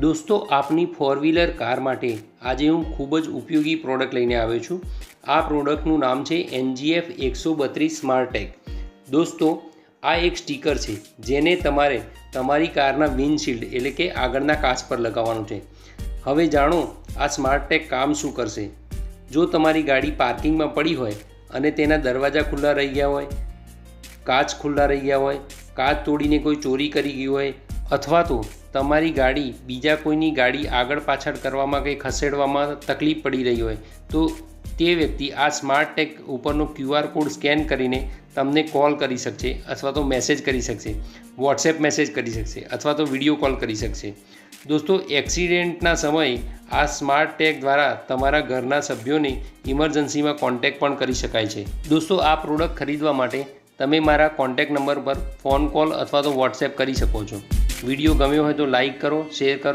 દોસ્તો, આપની four wheeler car માટે આજે હું ખૂબ જ ઉપયોગી પ્રોડક્ટ લઈને આવ્યો છું. આ પ્રોડક્ટનું નામ છે NGF 132 સ્માર્ટેક. દોસ્તો, આ એક સ્ટીકર છે જેને તમારે તમારી કારના વિન્ડશીલ્ડ એટલે કે આગળના કાચ પર લગાવવાનું છે. હવે જાણો આ સ્માર્ટેક કામ શું કરશે. જો તમારી ગાડી પાર્કિંગમાં પડી હોય અને તેના દરવાજા ખુલ્લા રહી ગયા હોય, કાચ ખુલ્લા રહી ગયા હોય, કાચ તોડીને કોઈ ચોરી કરી ગયું હોય, અથવા તો તમારી ગાડી બીજા કોઈની ગાડી આગળ પાછળ કરવામાં કે ખસેડવામાં તકલીફ પડી રહી હોય, તો તે વ્યક્તિ આ સ્માર્ટેક ઉપરનો QR કોડ સ્કેન કરીને તમને કોલ કરી શકશે, અથવા તો મેસેજ કરી શકશે, વોટ્સએપ મેસેજ કરી શકશે, અથવા તો વિડીયો કોલ કરી શકશે. દોસ્તો, એક્સિડન્ટના સમયે આ સ્માર્ટેક દ્વારા તમારા ઘરના સભ્યોને ઇમરજન્સીમાં કોન્ટેક્ટ પણ કરી શકાય છે. દોસ્તો, આ પ્રોડક્ટ ખરીદવા માટે તમે મારા કોન્ટેક્ટ નંબર પર ફોન કોલ અથવા તો વોટ્સએપ કરી શકો છો. વિડીયો ગમ્યો હોય તો લાઈક કરો, શેર કરો.